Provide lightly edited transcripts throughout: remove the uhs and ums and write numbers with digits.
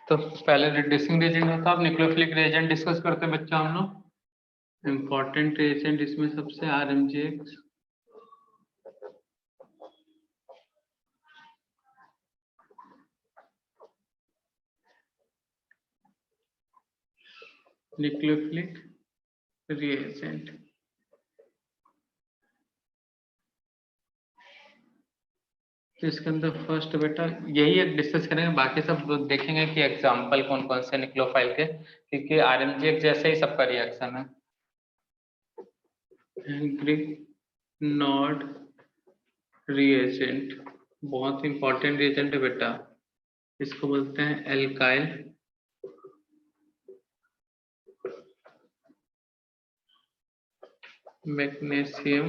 तो पहले reducing reagent होता है, अब न्यूक्लियोफिलिक रिएजेंट डिस्कस करते हैं बच्चा हम लोग। इम्पोर्टेंट रिएजेंट इसमें सबसे RMGX, न्यूक्लियोफिलिक रिएजेंट। तो इसके अंदर फर्स्ट बेटा यही एक डिस्कस करेंगे, बाकी सब देखेंगे कि एग्जांपल कौन कौन से निक्लोफाइल के, क्योंकि RMGX जैसे ही सबका रिएक्शन है। ग्रिग्नॉड रिएजेंट बहुत इंपॉर्टेंट रिएजेंट है बेटा, इसको बोलते हैं alkyl magnesium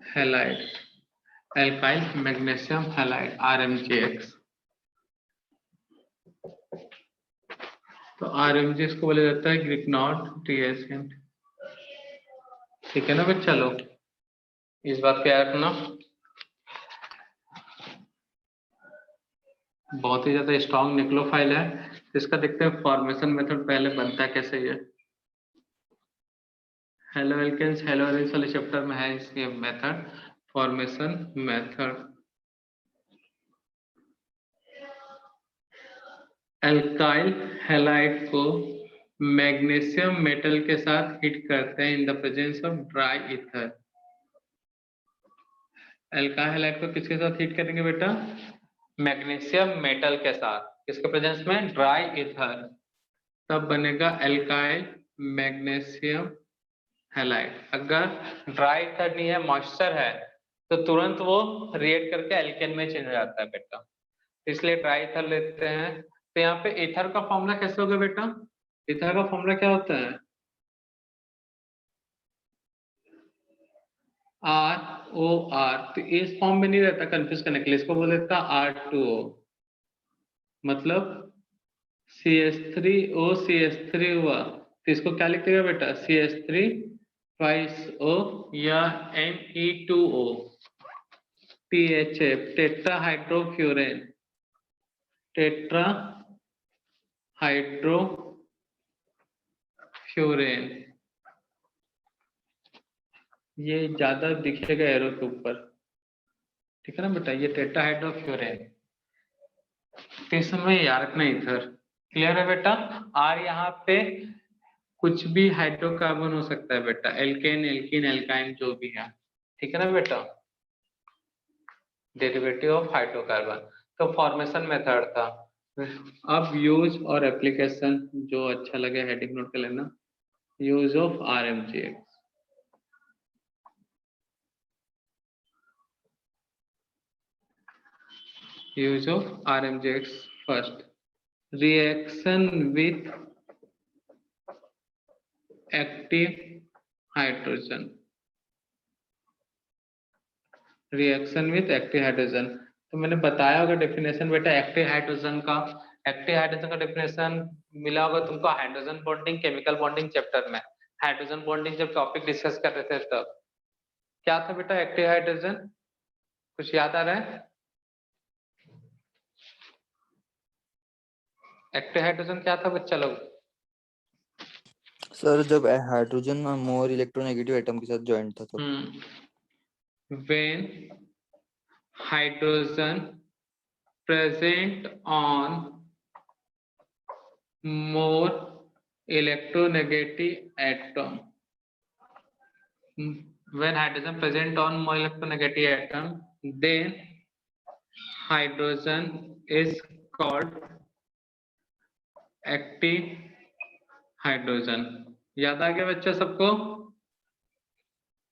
halide, alkyl magnesium halide RMGX। तो RMGX को बोला जाता है ग्रिग्नॉड रिएजेंट। ठीक है ना बच्चा लोग, इस बात पे याद रखना। बहुत ही ज्यादा स्ट्रॉन्ग निक्लोफाइल है। इसका देखते हैं फॉर्मेशन मेथड पहले बनता है कैसे ये। हेलो एल्केन्स हेलो एल्केन्स वाले चैप्टर में है इसके method, formation method. Alkyl halide को मैग्नीशियम मेटल के साथ हिट करते हैं in the presence of dry ether. Alkyl halide को किसके साथ हिट करेंगे बेटा? मैग्नीशियम मेटल के साथ, किसके प्रेजेंस में? Dry ether. तब बनेगा एल्काइल मैग्नीशियम हैलाइड। अगर ड्राई ईथर नहीं है, मॉइस्चर है, तो तुरंत वो रिएक्ट करके एल्केन में चेंज हो जाता है बेटा, इसलिए ड्राई ईथर लेते हैं। तो यहाँ पे ईथर का फॉर्मूला कैसे होगा बेटा? ईथर का फॉर्मूला क्या होता है? ROR। तो इस फॉर्म में नहीं रहता, कंफ्यूज करने के लिए इसको बोल देता R2O, मतलब CH3O CH3 हुआ, तो इसको क्या लिख देगा बेटा? CH3 twice O या Me2O THF, टेट्राहाइड्रोफ्यूरेन, टेट्राहाइड्रोफ्यूरेन। ये ज्यादा दिखेगा एरो के ऊपर, ठीक है ना बेटा? ये टेट्राहाइड्रोफ्यूरेन। तो इसमें याद रखना ईथर, क्लियर है बेटा? R यहाँ पे कुछ भी हाइड्रोकार्बन हो सकता है बेटा, एल्केन एल्कीन एल्काइन जो भी है, ठीक है ना बेटा? Derivative of hydrocarbon. तो फॉर्मेशन मेथड था। अब यूज और एप्लीकेशन जो अच्छा लगे हेडिंग नोट कर लेना। Use of RMGX, use of RMGX first, reaction with active hydrogen, reaction with active hydrogen। तो मैंने बताया होगा डेफिनेशन बेटा एक्टिव हाइड्रोजन का। एक्टिव हाइड्रोजन का डेफिनेशन मिला होगा तुमको hydrogen bonding chemical bonding chapter में। हाइड्रोजन बॉन्डिंग जब टॉपिक डिस्कस कर रहे थे तब क्या था बेटा एक्टिव हाइड्रोजन? कुछ याद आ रहा है? एक्टिव हाइड्रोजन क्या था बच्चा लोग? सर जब हाइड्रोजन मोर इलेक्ट्रोनेगेटिव एटम के साथ ज्वाइंट था तो when hydrogen present on more electronegative atom, when hydrogen present on more electronegative atom, then hydrogen is called active hydrogen। याद आ गया बच्चा सबको?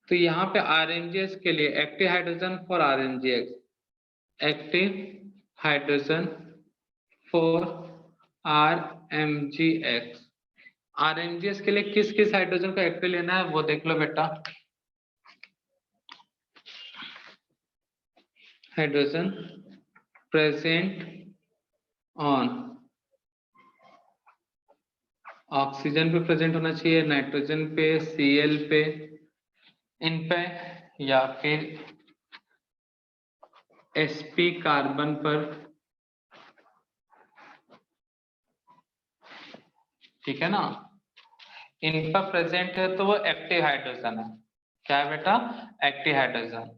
तो यहाँ पे RMGX के लिए active hydrogen for RMGX, active hydrogen for RMGX। RMGX के लिए किस किस हाइड्रोजन को एक्टिव लेना है वो देख लो बेटा। हाइड्रोजन प्रेजेंट ऑन, ऑक्सीजन पे प्रेजेंट होना चाहिए, नाइट्रोजन पे, Cl पे, इन पे, या फिर sp कार्बन पर, ठीक है ना। इन पर प्रेजेंट है तो वो एक्टिव हाइड्रोजन है। क्या है बेटा? Active hydrogen.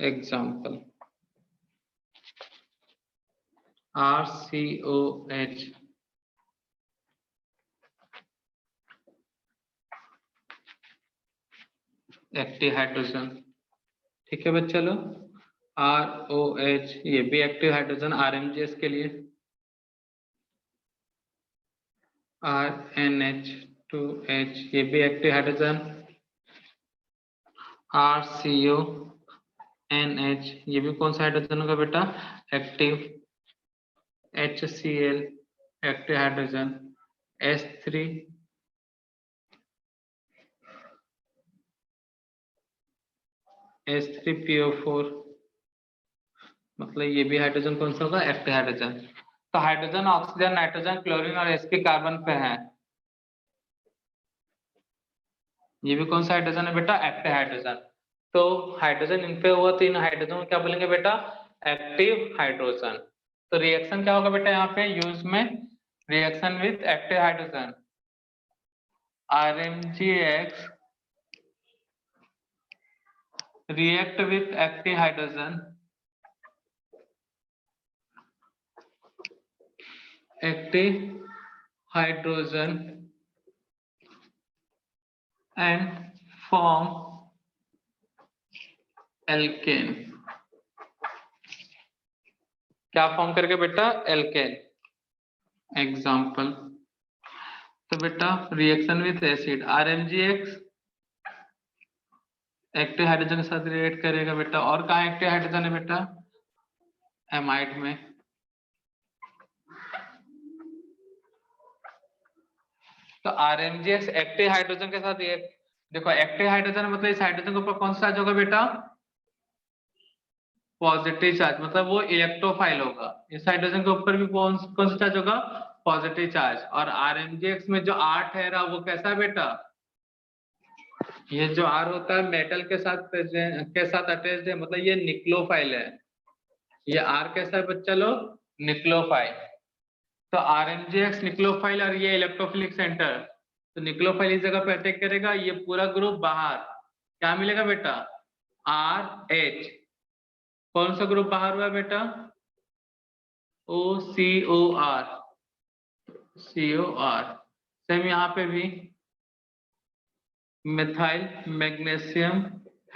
Example RCOH, active hydrogen. ठीक है बच्चा लोग, ROH ये भी एक्टिव हाइड्रोजन RMGS के लिए। RNH2H ये भी एक्टिव हाइड्रोजन। RCONH ये भी कौन सा हाइड्रोजन होगा बेटा? Active. HCl active hydrogen. H3PO4 मतलब ये भी हाइड्रोजन कौन सा होगा? Active hydrogen. तो हाइड्रोजन, ऑक्सीजन, नाइट्रोजन, क्लोरीन और sp कार्बन पे है। ये भी कौन सा हाइड्रोजन है बेटा? Active hydrogen. तो हाइड्रोजन इन पे हुआ तो इन हाइड्रोजन को क्या बोलेंगे बेटा? Active hydrogen. तो रिएक्शन क्या होगा बेटा यहाँ पे यूज में? Reaction with active hydrogen, RMGX react with active hydrogen, active hydrogen and form alkane। क्या फॉर्म करके बेटा? एल्केन। एग्जाम्पल तो बेटा reaction with acid, RMGX active hydrogen के साथ रिएक्ट करेगा बेटा। और कहाँ एक्टिव हाइड्रोजन है बेटा? एमाइड में। तो RMGX एक्टिव हाइड्रोजन के साथ रिएक्ट, देखो एक्टिव हाइड्रोजन मतलब इस हाइड्रोजन के ऊपर कौन सा चार्ज होगा बेटा? पॉजिटिव चार्ज, मतलब वो इलेक्ट्रोफाइल होगा। इस हाइड्रोजन के ऊपर भी कौन कौन सा चार्ज होगा? Positive charge. और RMGX में जो R ठहरा वो कैसा है बेटा? ये जो R होता है मेटल के साथ अटैच्ड है, मतलब ये निक्लोफाइल है। ये R कैसा है बच्चा लोग? निक्लोफाइल। तो RMGX निक्लोफाइल और ये इलेक्ट्रोफिलिक सेंटर, तो निक्लोफाइल इस जगह पे अटैक करेगा, ये पूरा ग्रुप बाहर। क्या मिलेगा बेटा? RH। कौन सा ग्रुप बाहर हुआ बेटा? OCOR। COR। सेम यहाँ पे भी मिथाइल मैग्नीशियम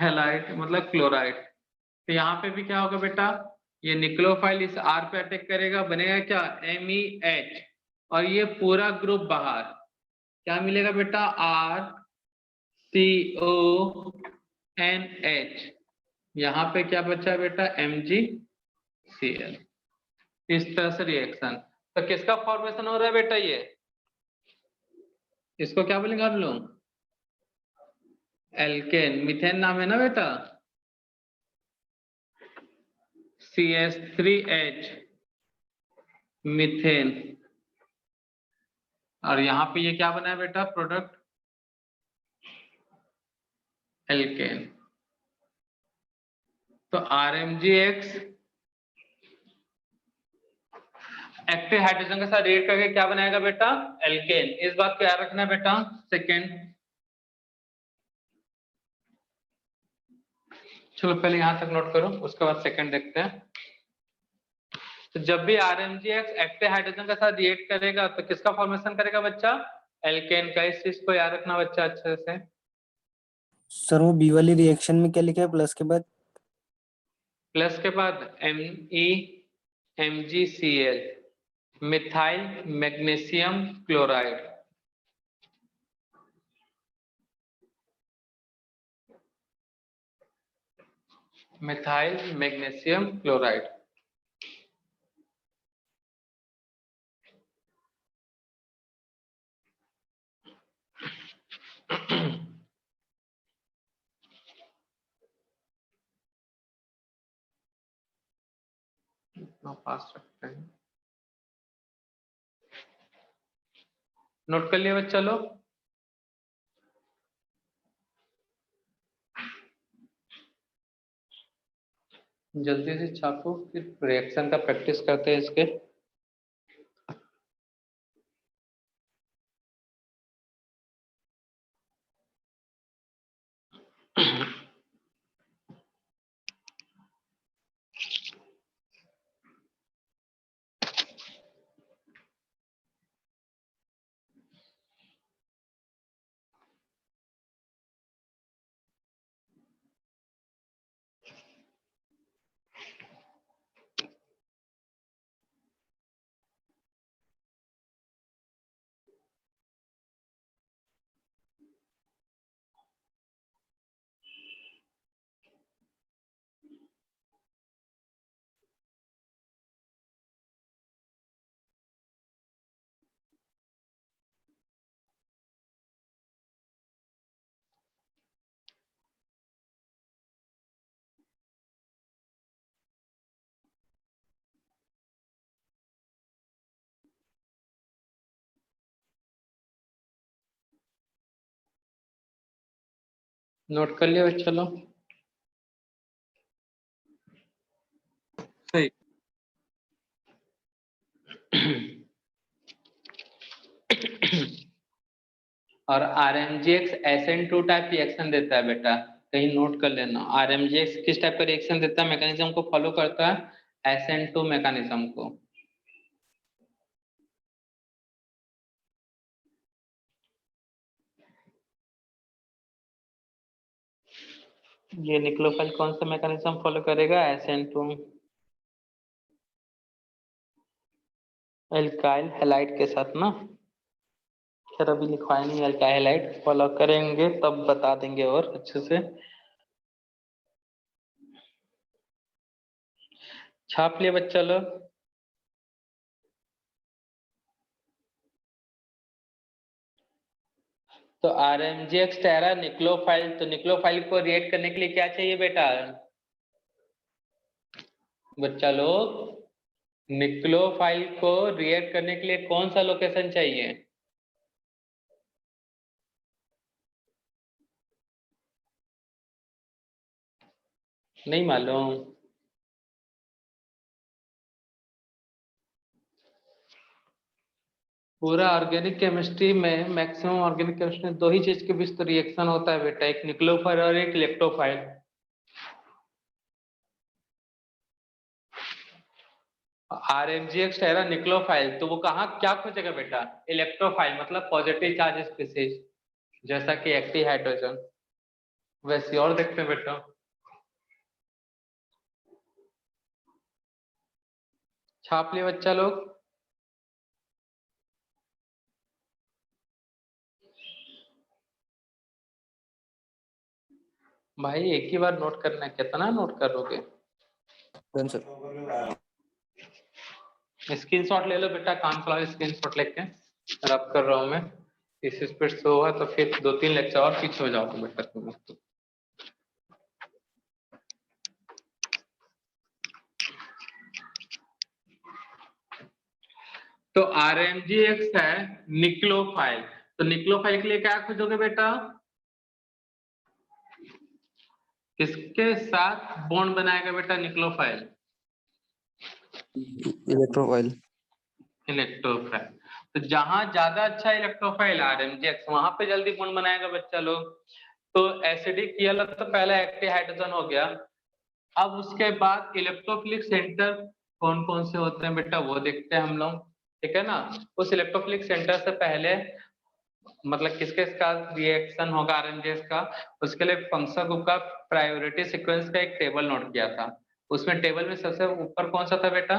हैलाइड मतलब क्लोराइड। तो यहाँ पे भी क्या होगा बेटा? ये निक्लोफाइल इस R पे अटैक करेगा, बनेगा क्या? MEH। और ये पूरा ग्रुप बाहर। क्या मिलेगा बेटा? RCONH। यहाँ पे क्या बचा बेटा? MgCl। इस तरह से रिएक्शन। तो किसका फॉर्मेशन हो रहा है बेटा? ये इसको क्या बोलेंगे आप लोग? एल्केन। मिथेन नाम है ना बेटा? CH3H methane. और यहाँ पे ये क्या बना है बेटा? Product alkane. तो RMGX एक्टिव हाइड्रोजन के साथ रिएक्ट करके क्या बनाएगा बेटा? एल्केन। इस बात को याद रखना बेटा। सेकेंड, चलो पहले यहां तक नोट करो, उसके बाद सेकेंड देखते हैं। तो जब भी RMGX एक्टिव हाइड्रोजन के साथ रिएक्ट करेगा तो किसका फॉर्मेशन करेगा बच्चा? एल्केन का। इस चीज को याद रखना बच्चा अच्छे से। सर वो बी वाली रिएक्शन में क्या लिखा है प्लस के बाद? प्लस के बाद MEMgCl methyl magnesium chloride. Methyl magnesium chloride. इतना फास्ट रखते हैं। नोट कर लिया बच्चा लोग? जल्दी से छापो, फिर रिएक्शन का प्रैक्टिस करते हैं इसके। नोट कर लिया बच्चा लोग? सही। और RMGX SN2 टाइप रिएक्शन देता है बेटा, कहीं नोट कर लेना। RMGX किस टाइप का रिएक्शन देता है, मैकेनिज्म को फॉलो करता है SN2 मैकेनिज्म को। ये निक्लोफाइल कौन सा मैकेनिज्म फॉलो करेगा, SN2 एल्काइल हैलाइड के साथ ना। खैर अभी लिखवाया नहीं, एल्काइल हैलाइड फॉलो करेंगे तब बता देंगे और अच्छे से। छाप लिए बच्चा लोग? तो RMGX टेरा निक्लोफाइल, तो निक्लोफाइल को रिएक्ट करने के लिए क्या चाहिए बेटा बच्चा लोग? निक्लोफाइल को रिएक्ट करने के लिए कौन सा लोकेशन चाहिए? नहीं मालूम? पूरा ऑर्गेनिक केमिस्ट्री में मैक्सिमम ऑर्गेनिक केमिस्ट्री में दो ही चीज के बीच तो रिएक्शन होता है बेटा, एक निक्लोफाइल और एक इलेक्ट्रोफाइल। RMGX टेरा निक्लोफाइल, तो वो कहाँ क्या खोजेगा बेटा? इलेक्ट्रोफाइल, मतलब पॉजिटिव चार्ज स्पीसीज, जैसा कि एक्टिव हाइड्रोजन। वैसे और देखते हैं बेटा। छाप लिए बच्चा लोग? भाई एक ही बार नोट करना है, कितना नोट करोगे? Done sir. स्क्रीनशॉट ले लो बेटा, काम चलाओ स्क्रीनशॉट लेके। रब कर रहा हूं मैं, इस स्पीड से होगा तो फिर 2-3 लेक्चर और पीछे हो जाओगे बेटा तुम। तो RMGX है निक्लोफाइल, तो निक्लोफाइल के लिए क्या खोजोगे बेटा? किसके साथ बॉन्ड बनाएगा बेटा निक्लोफाइल? इलेक्ट्रोफाइल। इलेक्ट्रोफाइल। तो जहां ज्यादा अच्छा इलेक्ट्रोफाइल RMGX, वहां पे जल्दी बॉन्ड बनाएगा बच्चा लोग। तो एसिडिक ये वाला तो पहला एक्टिव हाइड्रोजन हो गया। अब उसके बाद इलेक्ट्रोफिलिक सेंटर कौन कौन से होते हैं बेटा, वो देखते हैं हम लोग, ठीक है ना। उस इलेक्ट्रोफिलिक सेंटर से पहले मतलब किसके साथ रिएक्शन होगा RMGX का, उसके लिए फंक्शनल ग्रुप का प्रायोरिटी सीक्वेंस का एक टेबल नोट किया था। उसमें टेबल में सबसे ऊपर कौन सा था बेटा?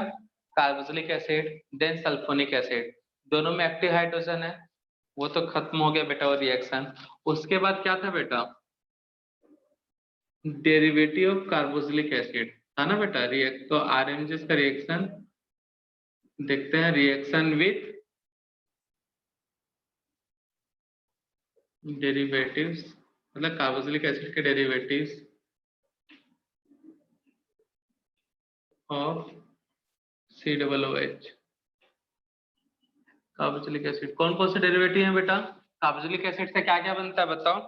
Carboxylic acid, then sulphonic acid, दोनों में एक्टिव हाइड्रोजन है, वो तो खत्म हो गया बेटा वो रिएक्शन। उसके बाद क्या था बेटा? डेरिवेटिव ऑफ कार्बोक्सिलिक एसिड था ना बेटा। रिएक्ट तो RMGX का रिएक्शन देखते हैं, रिएक्शन विथ डेरिवेटिव्स, मतलब कार्बोक्सिलिक एसिड के derivatives of COOH। Carboxylic acid कौन कौन से डेरिवेटिव हैं बेटा? कार्बोक्सिलिक एसिड से क्या क्या बनता है बताओ?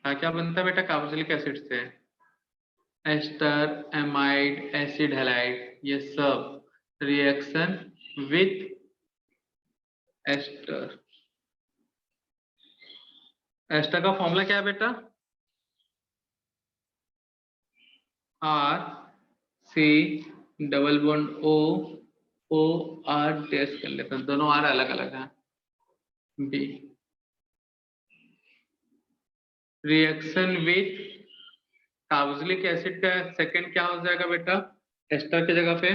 क्या क्या बनता है बेटा कार्बोक्सिलिक एसिड से? एस्टर, एमाइड, एसिड हैलाइड, ये सब रिएक्शन विथ एस्टर। एस्टर का फॉर्मूला क्या है बेटा? RC double bond O R test कर लेते हैं, दोनों R अलग अलग हैं। B reaction with carboxylic acid का सेकंड क्या हो जाएगा बेटा एस्टर की जगह पे?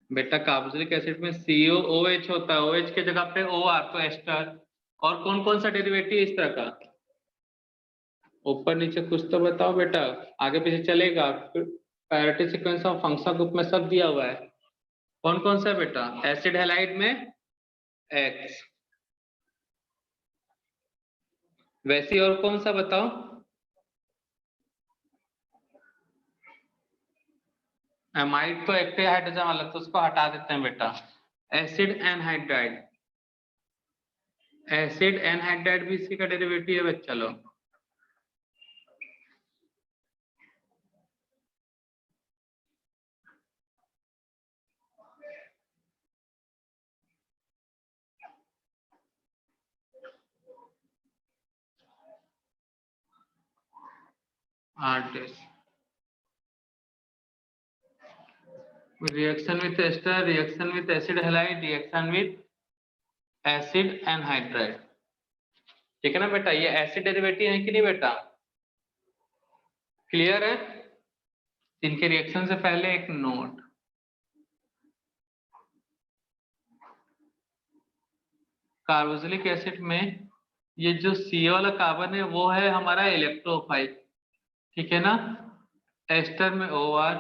बेटा कार्बोक्सिलिक एसिड में COOH होता है, OH की जगह पे OR, तो एस्टर। और कौन कौन सा डेरिवेटिव इस तरह का? ऊपर नीचे कुछ तो बताओ बेटा, आगे पीछे चलेगा। Priority sequence of functional group में सब दिया हुआ है। कौन कौन सा बेटा? एसिड हैलाइड में X, वैसे और कौन सा बताओ? एमाइड तो एक्टिव हाइड्रोजन वाला, तो उसको हटा देते हैं बेटा। एसिड एनहाइड्राइड, एसिड एनहाइड्राइड भी इसी का डेरिवेटिव है बच्चा लोग। Reaction with ester, reaction with acid halide, reaction with acid anhydride, ठीक है ना बेटा। ये एसिड डेरिवेटिव है कि नहीं बेटा, क्लियर है। इनके रिएक्शन से पहले एक नोट, कार्बोक्सिलिक एसिड में ये जो CO वाला कार्बन है वो है हमारा इलेक्ट्रोफाइल, ठीक है ना। एस्टर में OR,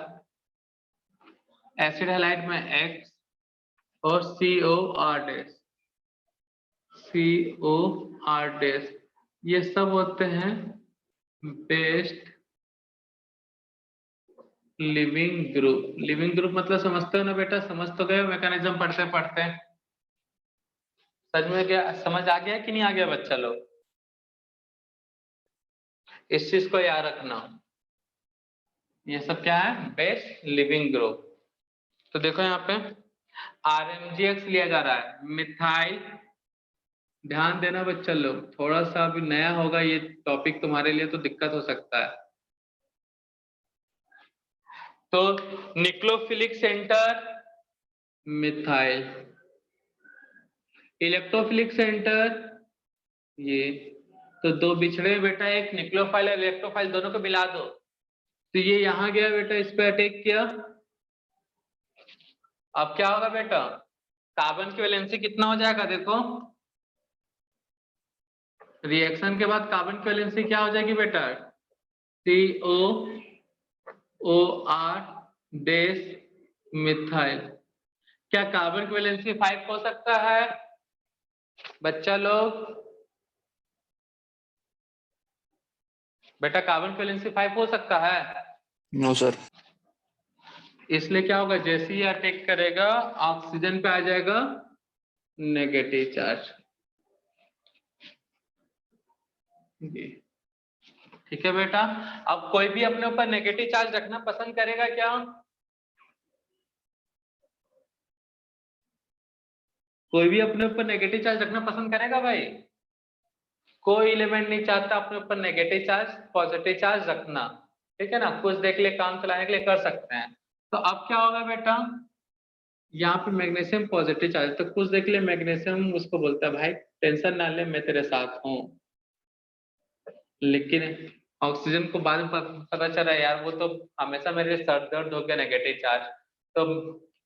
एसिड हैलाइड में X और COR डैश, ये सब होते हैं best leaving group. Leaving group मतलब समझते हो ना बेटा, समझ तो गए मैकेनिज्म पढ़ते पढ़ते, समझ में गया, समझ आ गया कि नहीं आ गया बच्चा लोग। इस चीज को याद रखना, ये सब क्या है, बेस्ट लिविंग ग्रुप। तो देखो यहाँ पे RMGX लिया जा रहा है, मिथाइल, ध्यान देना बच्चा लोग, थोड़ा सा अभी नया होगा ये टॉपिक तुम्हारे लिए तो दिक्कत हो सकता है। तो निक्लोफिलिक सेंटर मिथाइल, इलेक्ट्रोफिलिक सेंटर ये, तो दो बिछड़े बेटा, एक निक्लोफाइल और इलेक्ट्रोफाइल दोनों को मिला दो, तो ये यहां गया बेटा, इस पे अटैक किया। अब क्या होगा बेटा, कार्बन की वैलेंसी कितना हो जाएगा, देखो रिएक्शन के बाद कार्बन की वैलेंसी क्या हो जाएगी बेटा, COOR डैश मिथाइल। क्या कार्बन की वैलेंसी 5 हो सकता है बच्चा लोग, बेटा कार्बन की वैलेंसी 5 हो सकता है? No sir. इसलिए क्या होगा, जैसे ही अटैक करेगा ऑक्सीजन पे आ जाएगा नेगेटिव चार्ज, ठीक है बेटा। अब कोई भी अपने ऊपर नेगेटिव चार्ज रखना पसंद करेगा क्या, कोई भी अपने ऊपर नेगेटिव चार्ज रखना पसंद करेगा भाई? कोई एलिमेंट नहीं चाहता अपने ऊपर नेगेटिव चार्ज पॉजिटिव चार्ज रखना, ठीक है ना, कुछ देख ले काम चलाने के लिए कर सकते हैं। तो अब क्या होगा बेटा, यहाँ पे मैग्नीशियम पॉजिटिव चार्ज, तो कुछ देख ले मैग्नीशियम उसको बोलता है भाई टेंशन ना ले मैं तेरे साथ हूँ, लेकिन ऑक्सीजन को बाद में पता चला यार वो तो हमेशा मेरे सर दर्द हो गया नेगेटिव चार्ज, तो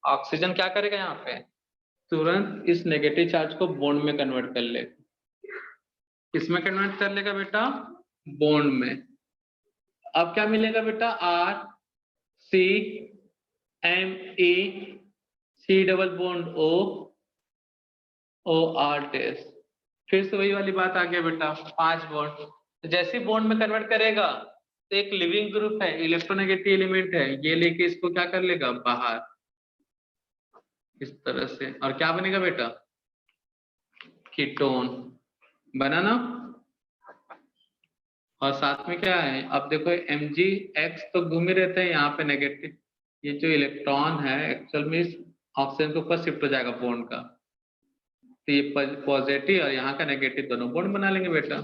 ऑक्सीजन क्या करेगा यहाँ पे, तुरंत इस नेगेटिव चार्ज को बॉन्ड में कन्वर्ट कर ले। किसमें कन्वर्ट कर लेगा बेटा, बॉन्ड में। अब क्या मिलेगा बेटा, RCMe double bond OR dash, फिर से वही वाली बात आ गया बेटा, 5 बॉन्ड। तो जैसे बॉन्ड में कन्वर्ट करेगा तो एक लिविंग ग्रुप है, इलेक्ट्रोनेगेटिव एलिमेंट है, ये लेके इसको क्या कर लेगा बाहर, इस तरह से, और क्या बनेगा बेटा, कीटोन बना ना। और साथ में क्या है, अब देखो MgX तो घूम ही रहते हैं यहाँ पे नेगेटिव, ये जो इलेक्ट्रॉन है एक्चुअल में इस ऑक्सीजन के ऊपर शिफ्ट हो जाएगा बॉन्ड का, तो ये पॉजिटिव और यहाँ का नेगेटिव दोनों बॉन्ड बना लेंगे बेटा।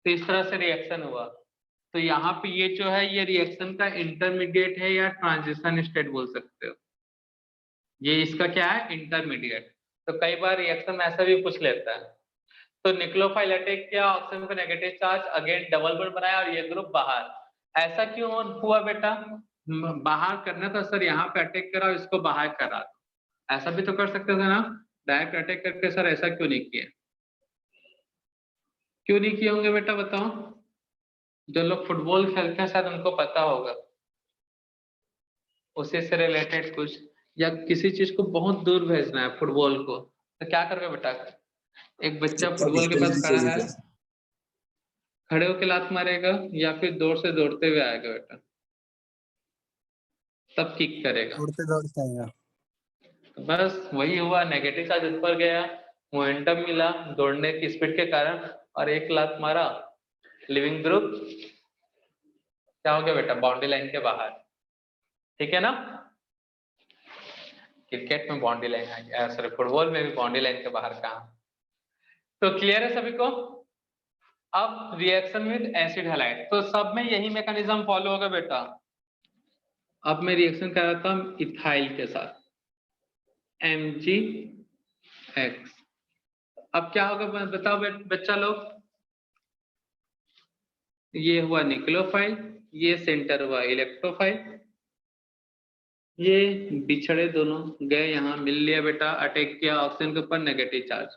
तो इस तरह से रिएक्शन हुआ। तो यहाँ पे ये जो है ये रिएक्शन का इंटरमीडिएट है या ट्रांजिशन स्टेट बोल सकते हो, ये इसका क्या है इंटरमीडिएट। तो कई बार रिएक्शन ऐसा भी पूछ लेता है। तो निक्लोफाइल अटैक किया, ऑक्सीजन पे negative charge, again double bond बनाया और ये ग्रुप बाहर। ऐसा क्यों हुआ बेटा, बाहर करना था सर, यहाँ पे अटैक करा इसको बाहर करा, ऐसा भी तो कर सकते थे ना, डायरेक्ट अटैक करके सर ऐसा क्यों नहीं किया, क्यों नहीं किए होंगे बेटा बताओ, जो लोग फुटबॉल खेलते हैं शायद उनको पता होगा, उसी से रिलेटेड कुछ, या किसी चीज को बहुत दूर भेजना है फुटबॉल को, तो क्या करोगे बेटा, एक बच्चा फुटबॉल के पास खड़ा है, खड़े होकर लात मारेगा या फिर दूर से दौड़ते हुए आएगा बेटा, तब किक करेगा, दौड़ते दौड़ते आएगा। बस वही हुआ, नेगेटिव चार्ज ऊपर गया, मोमेंटम मिला दौड़ने की स्पीड के कारण और एक लात मारा, लिविंग ग्रुप क्या हो गया बेटा, बाउंड्री लाइन के बाहर। ठीक है ना, क्रिकेट में बाउंड्री लाइन, सॉरी फुटबॉल में भी बाउंड्री लाइन के बाहर कहा। तो क्लियर है सभी को। अब रिएक्शन विद एसिड हैलाइड, तो सब में यही मैकेनिज्म फॉलो होगा बेटा। अब मैं रिएक्शन कर रहा था इथाइल के साथ MgX। अब क्या होगा बताओ बच्चा लोग, ये हुआ न्यूक्लियोफाइल, ये सेंटर हुआ इलेक्ट्रोफाइल, ये बिछड़े दोनों गए यहाँ, मिल लिया बेटा, अटैक किया ऑक्सीजन के ऊपर नेगेटिव चार्ज।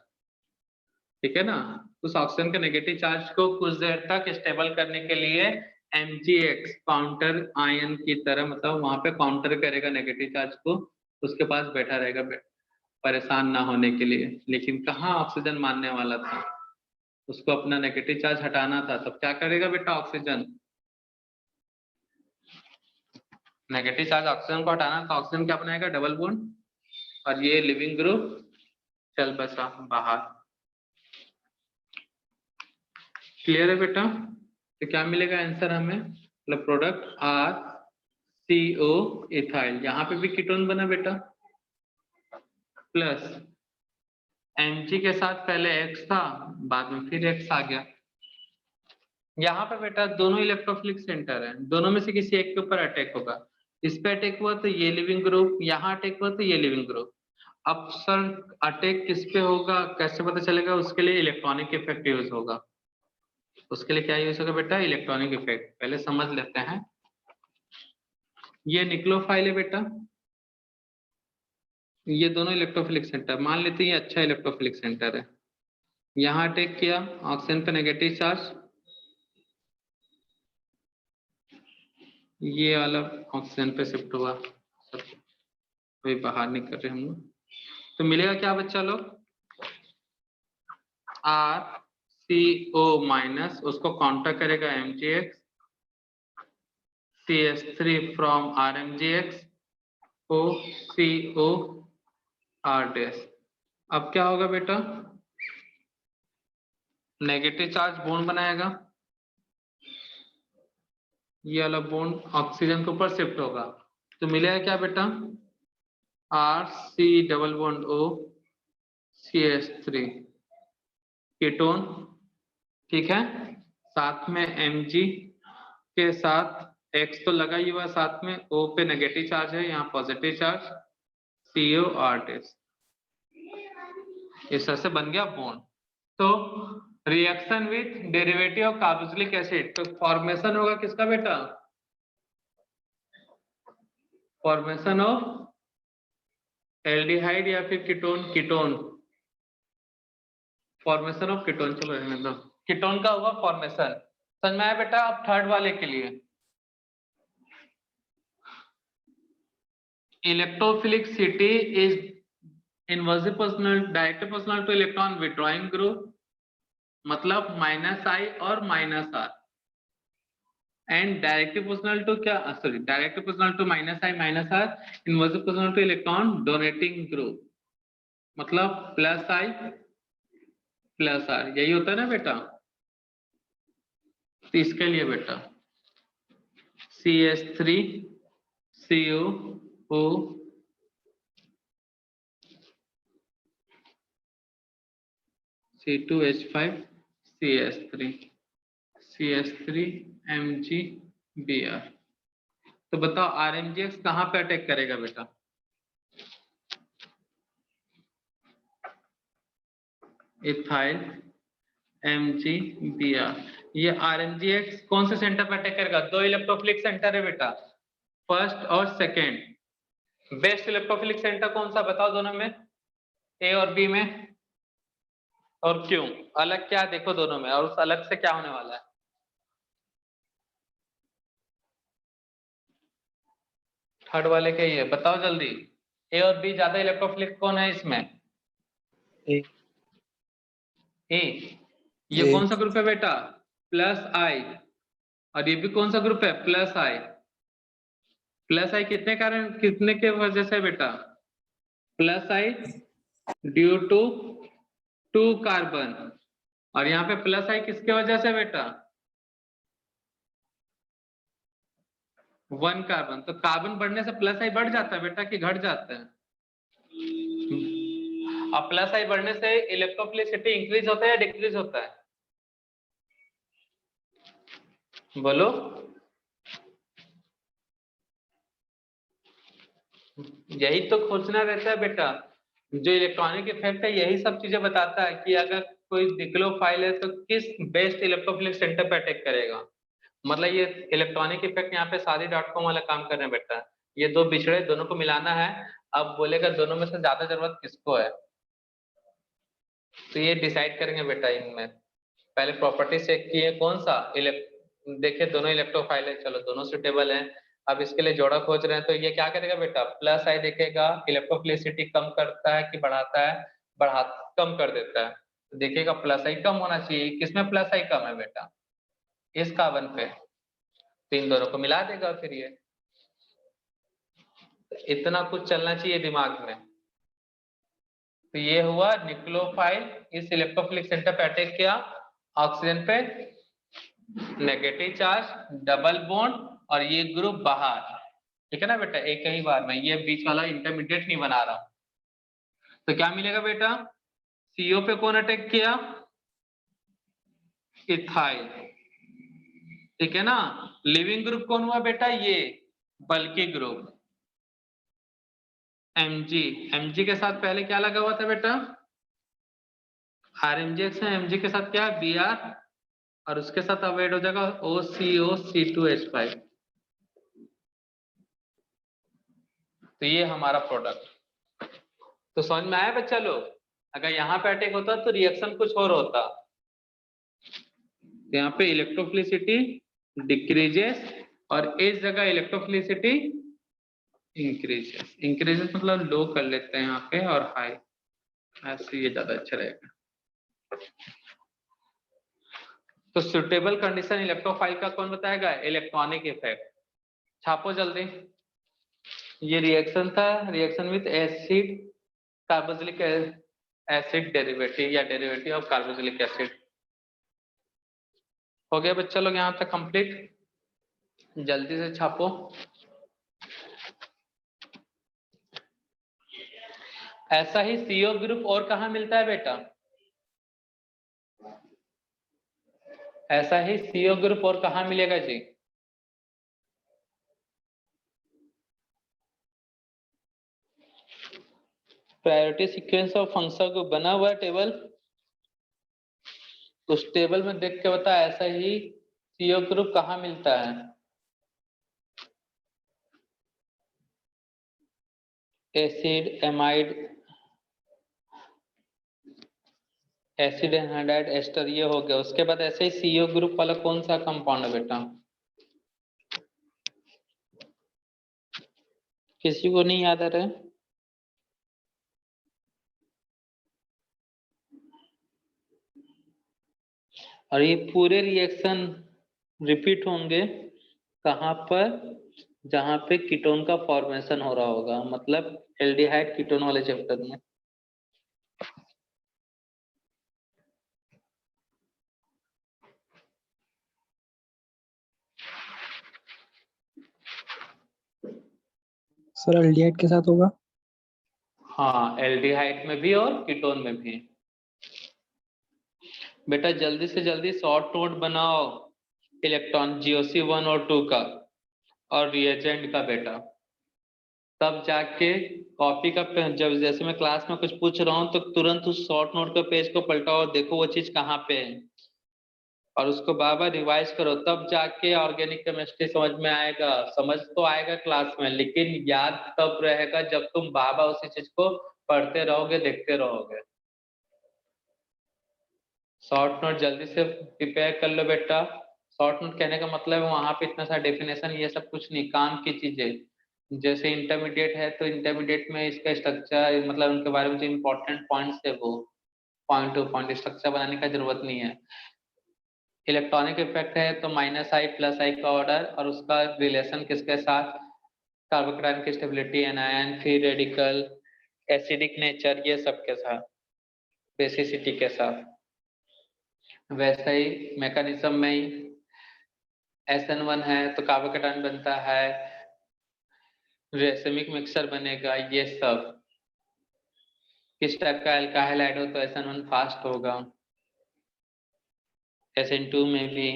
ठीक है ना, उस ऑक्सीजन के नेगेटिव चार्ज को कुछ देर तक स्टेबल करने के लिए MgX काउंटर आयन की तरह, मतलब वहां पे काउंटर करेगा नेगेटिव चार्ज को, उसके पास बैठा रहेगा परेशान ना होने के लिए। लेकिन कहाँ ऑक्सीजन मानने वाला था, उसको अपना नेगेटिव चार्ज हटाना था, तब क्या करेगा बेटा, ऑक्सीजन नेगेटिव चार्ज ऑक्सीजन को हटाना, तो ऑक्सीजन क्या बनाएगा, डबल बॉन्ड, और ये लिविंग ग्रुप चल बसा बाहर। क्लियर है बेटा। तो क्या मिलेगा आंसर हमें, मतलब प्रोडक्ट RCO इथाइल, यहाँ पे भी कीटोन बना बेटा, प्लस Mg के साथ पहले X था, बाद में फिर X आ गया। यहाँ पे बेटा दोनों इलेक्ट्रोफिलिक सेंटर है, दोनों में से किसी एक के ऊपर अटैक होगा, इस पे अटैक हुआ तो ये लिविंग ग्रुप, यहाँ अटैक हुआ तो ये लिविंग ग्रुप। अब सर अटैक किस पे होगा कैसे पता चलेगा, उसके लिए इलेक्ट्रॉनिक इफेक्ट यूज होगा। उसके लिए क्या यूज होगा बेटा, इलेक्ट्रॉनिक इफेक्ट। पहले समझ लेते हैं, ये न्यूक्लियोफाइल है बेटा, ये दोनों इलेक्ट्रोफिलिक सेंटर, मान लेते हैं ये अच्छा इलेक्ट्रोफिलिक सेंटर है, यहाँ अटैक किया ऑक्सीजन पे नेगेटिव चार्ज, ये वाला ऑक्सीजन पे शिफ्ट हुआ, कोई बाहर नहीं कर रहे हम लोग, तो मिलेगा क्या बच्चा लोग, RCO माइनस, उसको काउंटर करेगा MgX, CH3 from RMgX, OCO R dash. अब क्या होगा बेटा, नेगेटिव चार्ज बॉन्ड बनाएगा, ये वाला बॉन्ड ऑक्सीजन के ऊपर शिफ्ट होगा, तो मिलेगा क्या बेटा, RC double bond O CH3 ketone. ठीक है, साथ में Mg के साथ X तो लगा ही हुआ, साथ में O पे नेगेटिव चार्ज है, यहाँ positive charge, CO R dash, इस तरह से बन गया बॉन्ड। तो reaction with derivative of carboxylic acid, तो फॉर्मेशन होगा किसका बेटा, फॉर्मेशन ऑफ एल्डिहाइड या फिर ketone, ketone, formation of ketone, चलो रहने दो, कीटोन का हुआ फॉर्मेशन। समझ में आया बेटा। अब थर्ड वाले के लिए, electrophilicity is inversely proportional, directly proportional to electron withdrawing group, मतलब -I और -R, and directly proportional to क्या, sorry directly proportional to -I -R, inversely proportional to electron donating group, मतलब +I +R, यही होता है ना बेटा। तो इसके लिए बेटा CH3 CO O C2H5 CH3 CH3 MgBr। तो बताओ RMgX कहाँ पे अटैक करेगा बेटा, इथाइल MgBr। ये RMgX कौन से सेंटर पे अटैक करेगा, दो इलेक्ट्रोफिलिक सेंटर है बेटा, फर्स्ट और सेकेंड। बेस्ट इलेक्ट्रोफिलिक सेंटर कौन सा बताओ दोनों में, A और B में, और क्यों, अलग क्या देखो दोनों में, और उस अलग से क्या होने वाला है। थर्ड वाले के ये बताओ जल्दी, ए और बी ज्यादा इलेक्ट्रोफिलिक कौन है इसमें, ए। ये ए। कौन सा ग्रुप है बेटा, +I, और ये भी कौन सा ग्रुप है, +I। +I कितने कारण, कितने के वजह से बेटा, plus I due to 2 carbon, और यहाँ पे प्लस आई किसके वजह से बेटा 1 कार्बन। तो कार्बन बढ़ने से प्लस आई बढ़ जाता है बेटा कि घट जाता है? अब प्लस आई बढ़ने से इलेक्ट्रोफिलिसिटी इंक्रीज होता है या डिक्रीज होता है? बोलो। यही तो खोजना रहता है बेटा, जो इलेक्ट्रॉनिक इफेक्ट है यही सब चीजें बताता है कि अगर कोई डिक्लोफाइल है तो किस बेस्ट इलेक्ट्रोफिलिक सेंटर पे अटैक करेगा। मतलब ये इलेक्ट्रॉनिक इफेक्ट यहाँ पे शादी.com वाला काम कर रहे हैं बेटा, ये दो बिछड़े दोनों को मिलाना है। अब बोलेगा दोनों में से ज्यादा जरूरत किसको है, तो ये डिसाइड करेंगे बेटा इनमें। पहले प्रॉपर्टी चेक किए कौन सा देखे दोनों इलेक्ट्रोफाइल है, चलो दोनों सुटेबल है। अब इसके लिए जोड़ा खोज रहे हैं तो ये क्या करेगा बेटा, प्लस आई देखेगा इलेक्ट्रोफिलिसिटी कम करता है कि बढ़ाता है, कम कर देता है। तो देखिएगा प्लस आई कम होना चाहिए। किसमें प्लस आई कम है बेटा, इस कार्बन पे, तो इन दोनों को मिला देगा फिर ये। इतना कुछ चलना चाहिए दिमाग में। तो ये हुआ निक्लोफाइल इस इलेक्ट्रोफिलिक सेंटर पे अटैक किया, ऑक्सीजन पे नेगेटिव चार्ज डबल बॉन्ड, और ये ग्रुप बाहर, ठीक है ना बेटा, एक ही बार में, ये बीच वाला इंटरमीडिएट नहीं बना रहा हूं। तो क्या मिलेगा बेटा, सीओ पे कौन अटैक किया, इथाइल, ठीक है ना। लिविंग ग्रुप कौन हुआ बेटा, ये बल्कि ग्रुप Mg। Mg के साथ पहले क्या लगा हुआ था बेटा, RMgx है, Mg के साथ क्या Br, और उसके साथ अब ऐड हो जाएगा OCO C2H5। तो ये हमारा प्रोडक्ट। तो समझ में आया बच्चा लोग, अगर यहाँ पे अटैक होता तो रिएक्शन कुछ और होता। तो यहाँ पे इलेक्ट्रोफिलिसिटी डिक्रीजेस और इस जगह इलेक्ट्रोफिलिसिटी इंक्रीजेस। इंक्रीजेस मतलब लो कर लेते हैं यहाँ पे, और हाई, ऐसे ये ज्यादा अच्छा रहेगा। तो सुटेबल कंडीशन इलेक्ट्रोफाइल का कौन बताएगा, इलेक्ट्रॉनिक इफेक्ट। छापो जल्दी। ये रिएक्शन था, reaction with acid carboxylic acid derivative या डेरिवेटिव ऑफ कार्बोक्सिलिक एसिड। हो गया बच्चा लोग यहाँ तक कंप्लीट, जल्दी से छापो। ऐसा ही CO ग्रुप और कहाँ मिलता है बेटा, ऐसा ही CO ग्रुप और कहाँ मिलेगा जी, प्रायोरिटी सीक्वेंस ऑफ फंक्शन को बना हुआ टेबल, उस टेबल में देख के बता ऐसा ही CO ग्रुप कहाँ मिलता है। Acid amide acid anhydride ester, ये हो गया। उसके बाद ऐसे ही CO ग्रुप वाला कौन सा कंपाउंड है बेटा, किसी को नहीं याद आ रहा है, और ये पूरे रिएक्शन रिपीट होंगे कहाँ पर, जहां पे कीटोन का फॉर्मेशन हो रहा होगा, मतलब एल्डिहाइड कीटोन वाले चैप्टर में। सर एल्डिहाइड के साथ होगा। हाँ, एल्डिहाइड में भी और कीटोन में भी। बेटा जल्दी से जल्दी शॉर्ट नोट बनाओ इलेक्ट्रॉन GOC1 और 2 का और रिएजेंट का बेटा, तब जाके कॉपी का जब जैसे मैं क्लास में कुछ पूछ रहा हूँ तो तुरंत उस शॉर्ट नोट के पेज को पलटाओ और देखो वो चीज कहाँ पे है, और उसको बार बार रिवाइज करो, तब जाके ऑर्गेनिक केमिस्ट्री समझ में आएगा। समझ तो आएगा क्लास में, लेकिन याद तब रहेगा जब तुम बार बार उसी चीज को पढ़ते रहोगे, देखते रहोगे। शॉर्ट नोट जल्दी से प्रिपेयर कर लो बेटा। शॉर्ट नोट कहने का मतलब वहां पे इतना सारा डेफिनेशन ये सब कुछ नहीं, काम की चीजें। जैसे इंटरमीडिएट है तो इंटरमीडिएट में इसका स्ट्रक्चर, मतलब उनके बारे में जो इम्पोर्टेंट पॉइंट्स है वो पॉइंट टू पॉइंट स्ट्रक्चर बनाने का जरूरत नहीं है। इलेक्ट्रॉनिक इफेक्ट है तो -I +I का ऑर्डर, और उसका रिलेशन किसके साथ, कार्बोकेटायन की stability, anion, free radical, acidic nature, ये सब के साथ, बेसिसिटी के साथ। वैसा ही मैकेनिज्म में ही SN1 है तो कार्बोकेटायन बनता है, रेसिमिक मिक्सचर बनेगा, ये सब। किस टाइप का एल्काइल ऐड हो तो SN1 फास्ट होगा। SN2 में भी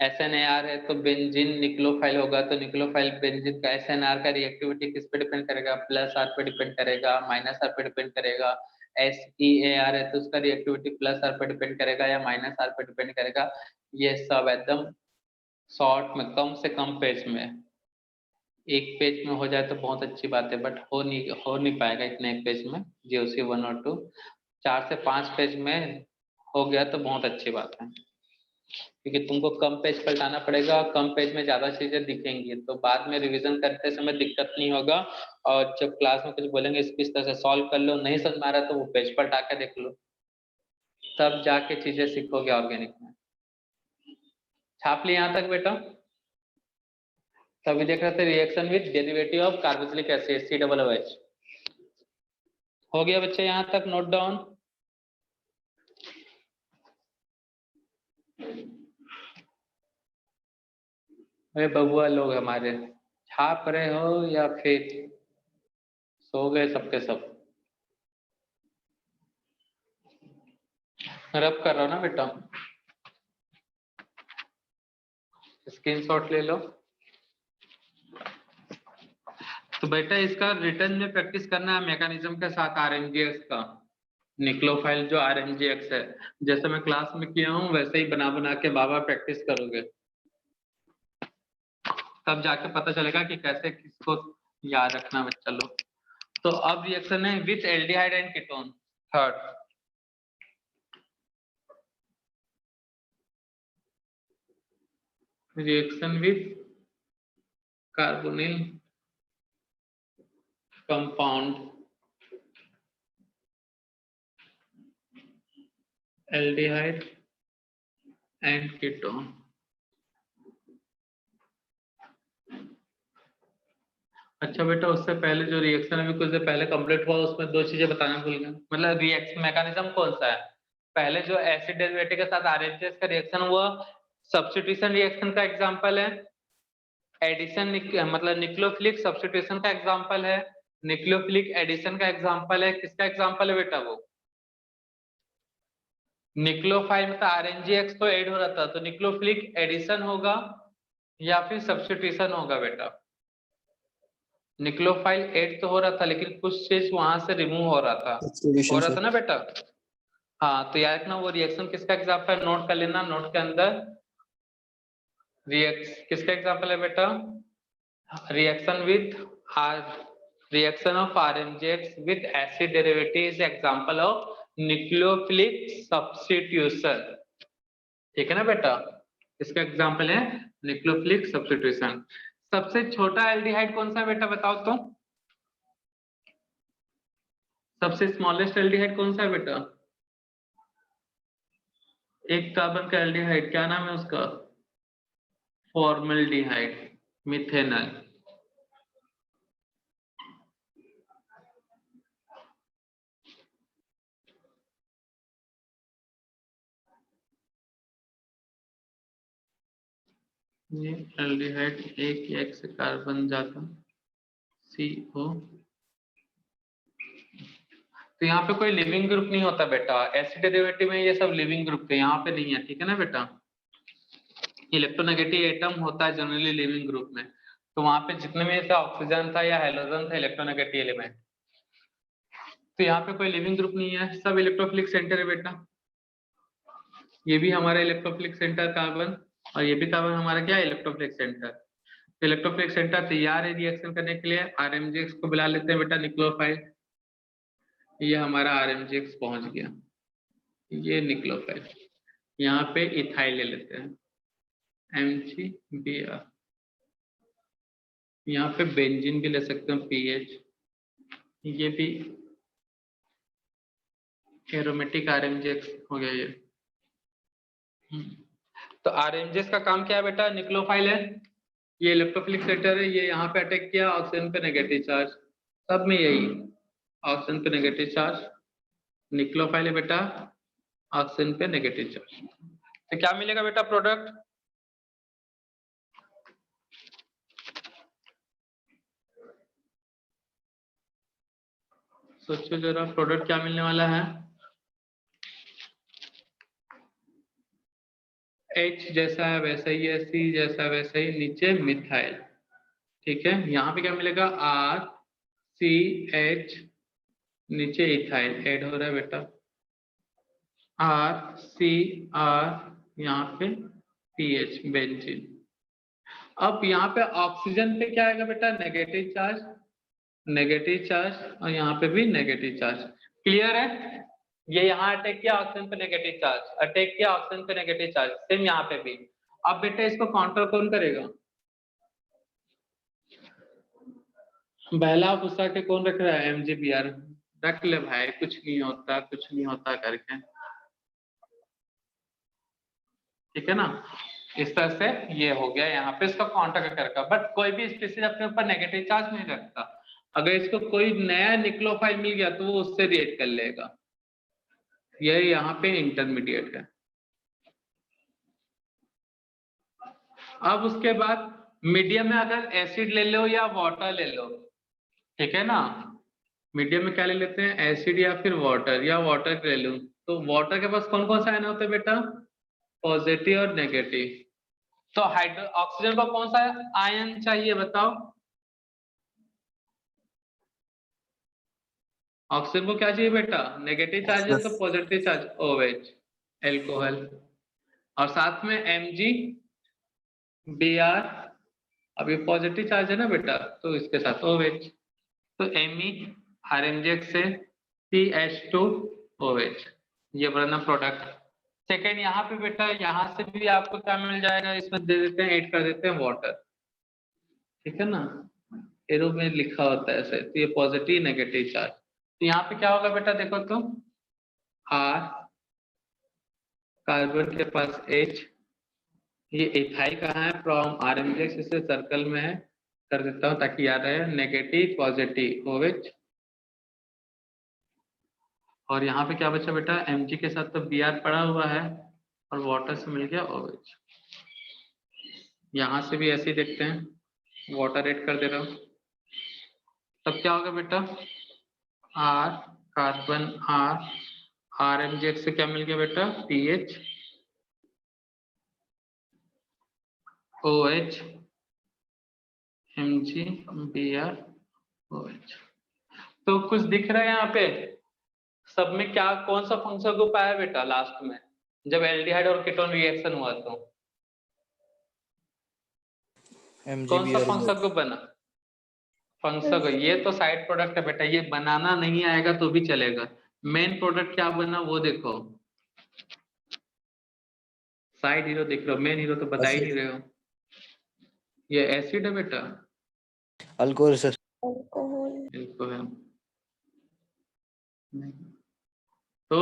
SNAR है तो बेंजीन निक्लोफाइल होगा, तो निक्लोफाइल बेंजीन का SNR का रिएक्टिविटी किस पे डिपेंड करेगा, +R पे डिपेंड करेगा, -R पे डिपेंड करेगा। SEAR है तो उसका रिएक्टिविटी +R पे डिपेंड करेगा या -R पे डिपेंड करेगा। ये सब एकदम शॉर्ट में, कम से कम पेज में, एक पेज में हो जाए तो बहुत अच्छी बात है, बट हो नहीं पाएगा इतने एक पेज में। GOC 1 और 2 4 से 5 पेज में हो गया तो बहुत अच्छी बात है, क्योंकि तुमको कम पेज पलटाना पड़ेगा, कम पेज में ज्यादा चीजें दिखेंगी, तो बाद में रिवीजन करते समय दिक्कत नहीं होगा। और जब क्लास में कुछ बोलेंगे इस तरह से सॉल्व कर लो, नहीं समझ में आ रहा तो वो पेज पलटा के देख लो, तब जाके चीजें सीखोगे ऑर्गेनिक में। छाप ली यहाँ तक बेटा? तभी देख रहे थे reaction with derivative of carboxylic acid COOH। हो गया बच्चे यहाँ तक नोट डाउन? अरे बबुआ लोग हमारे छाप रहे हो या फिर सो गए सबके सब? रब कर रहा हो ना बेटा? स्क्रीनशॉट ले लो। तो बेटा इसका रिटर्न में प्रैक्टिस करना है मैकेनिज्म के साथ RMGX का। निक्लोफाइल जो RMGX है, जैसे मैं क्लास में किया हूँ वैसे ही बना बना के बाबा प्रैक्टिस करोगे, तब जाके पता चलेगा कि कैसे किसको याद रखना बच्चा लोग। तो अब रिएक्शन है with aldehyde and ketone. Third reaction with carbonyl compound aldehyde and ketone. अच्छा बेटा, उससे पहले जो रिएक्शन अभी कुछ देर पहले कंप्लीट हुआ उसमें दो चीजें बताना भूल गया। मतलब रिएक्शन मैकेनिज्म कौन सा है? पहले जो एसिड डेरिवेटिव के साथ RHS का रिएक्शन हुआ, सब्स्टिट्यूशन रिएक्शन का एग्जांपल है। एडिशन मतलब निक्लोफिलिक सब्स्टिट्यूशन का एग्जांपल है। निक्लोफिलिक एडिशन का एग्जांपल है। किसका एग्जांपल है बेटा? वो निक्लोफाइल में RNGX तो ऐड हो रहा था, तो निक्लोफिलिक एडिशन होगा या फिर सब्स्टिट्यूशन होगा बेटा? निक्लोफाइल ऐड तो हो रहा था लेकिन कुछ चीज वहां से रिमूव हो रहा था ना बेटा? हाँ, तो याद रखना वो रिएक्शन किसका एग्जांपल है, नोट कर लेना नोट के अंदर। किसका एग्जांपल है बेटा? Reaction with reaction of RMGX with acid derivative is example of nucleophilic substitution. ठीक है ना बेटा? इसका एग्जांपल है निक्लोफिलिक सब्स्टिट्यूशन। सबसे छोटा एल्डिहाइड कौन सा है बेटा, बताओ तो? सबसे स्मॉलेस्ट एल्डिहाइड कौन सा है बेटा? एक कार्बन का एल्डिहाइड, क्या नाम है उसका? Formaldehyde, methanol. ये एल्डिहाइड एक से कार्बन जाता CO। तो यहाँ पे कोई लिविंग ग्रुप नहीं होता बेटा, एसिड डेरिवेटिव में ये सब लिविंग ग्रुप थे, यहाँ पे नहीं है। ठीक है ना बेटा? इलेक्ट्रोनेगेटिव एटम होता है जनरली लिविंग ग्रुप में, तो वहां पे जितने में से ऑक्सीजन था या हेलोजन था इलेक्ट्रोनेगेटिव एलिमेंट। तो यहाँ पे कोई लिविंग ग्रुप नहीं है, सब इलेक्ट्रोफिलिक सेंटर है बेटा। ये भी हमारा इलेक्ट्रोफिलिक सेंटर कार्बन, और ये भी कार्बन हमारा क्या है, इलेक्ट्रोफिलिक सेंटर। इलेक्ट्रोफिलिक सेंटर तैयार है रिएक्शन करने के लिए। RMGX को बुला लेते हैं बेटा निक्लोफाइल। ये हमारा RMGX पहुंच गया, ये निक्लोफाइल। यहाँ पे इथाइल ले लेते हैं MgBr। यहाँ पे बेंजीन भी ले सकते हैं PH। ये भी एरोमेटिक RMGX हो गया ये। तो RMGX का काम क्या है बेटा? निक्लोफाइल है, ये इलेक्ट्रोफिलिक सेंटर है, ये यहाँ पे अटैक किया, ऑक्सीजन पे नेगेटिव चार्ज, सब में यही। ऑक्सीजन पे नेगेटिव चार्ज, निक्लोफाइल है बेटा ऑक्सीजन पे नेगेटिव चार्ज। तो क्या मिलेगा बेटा प्रोडक्ट? सोचो जरा प्रोडक्ट क्या मिलने वाला है? H जैसा है वैसा ही है, C जैसा वैसा ही, नीचे मिथाइल। ठीक है, यहाँ पे क्या मिलेगा? RCH, नीचे इथाइल ऐड हो रहा है बेटा, RCR, यहाँ पे PH बेंजीन। अब यहाँ पे ऑक्सीजन पे क्या आएगा बेटा? नेगेटिव चार्ज, नेगेटिव चार्ज, और यहाँ पे भी नेगेटिव चार्ज। क्लियर है? ये यहाँ अटैक किया ऑक्सीजन पे नेगेटिव चार्ज, अटैक किया ऑक्सीजन पे नेगेटिव चार्ज, सेम यहाँ पे भी। अब बेटा इसको काउंटर कौन करेगा? बहला फुसा के कौन रख रहा है? MgBr रख ले भाई, कुछ नहीं होता कुछ नहीं होता करके, ठीक है ना। इस तरह से ये हो गया यहाँ पे इसका काउंटर करके। बट कोई भी स्पीशीज अपने ऊपर नेगेटिव चार्ज नहीं रखता, अगर इसको कोई नया निक्लोफाइल मिल गया तो वो उससे रिएक्ट कर लेगा। ये यहाँ पे इंटरमीडिएट है। अब उसके बाद मीडियम में अगर एसिड ले लो या वाटर ले लो, ठीक है ना, मीडियम में क्या ले लेते हैं? एसिड या फिर वाटर, या वाटर ले लो, तो वाटर के पास कौन कौन सा आयन होता है बेटा? पॉजिटिव और नेगेटिव। तो हाइड्रो ऑक्सीजन को कौन सा आयन चाहिए बताओ? ऑक्सीजन को क्या चाहिए बेटा? नेगेटिव चार्ज है तो पॉजिटिव चार्ज, OH एल्कोहल, और साथ में MgBr, अब ये पॉजिटिव चार्ज है ना बेटा तो इसके साथ OH, तो Me RMgX से CH2OH, ये बना प्रोडक्ट। सेकेंड यहाँ पे बेटा, यहाँ से भी आपको क्या मिल जाएगा? इसमें दे देते हैं, ऐड कर देते हैं वाटर, ठीक है ना, एरो में लिखा होता है ऐसे, तो ये पॉजिटिव नेगेटिव चार्ज। तो यहाँ पे क्या होगा बेटा? देखो तो R, कार्बन के पास H, ये इथाइल कहाँ है? फ्रॉम RMgX, इसे सर्कल में है, कर देता हूँ ताकि याद रहे, नेगेटिव पॉजिटिव OH, और यहाँ पे क्या बचा बेटा? Mg के साथ तो Br पड़ा हुआ है और वाटर से मिल गया OH। यहाँ से भी ऐसे ही देखते हैं, वाटर ऐड कर दे रहा हूँ, तब क्या होगा बेटा? R, कार्बन R, RMgX से क्या मिल गया बेटा? PH, OH, MgBr, OH। तो कुछ दिख रहा है यहाँ पे? सब में क्या कौन सा फंक्शनल ग्रुप आया बेटा लास्ट में, जब एल्डिहाइड और कीटोन रिएक्शन हुआ तो कौन सा फंक्शनल ग्रुप बना? फंक्शनल, ये तो साइड प्रोडक्ट है बेटा, ये बनाना नहीं आएगा तो भी चलेगा। मेन प्रोडक्ट क्या बना वो देखो, साइड हीरो देख लो, मेन हीरो तो बता ही नहीं रहे हो। ये एसिड है बेटा, अल्कोहल सर। अल्कोहल, तो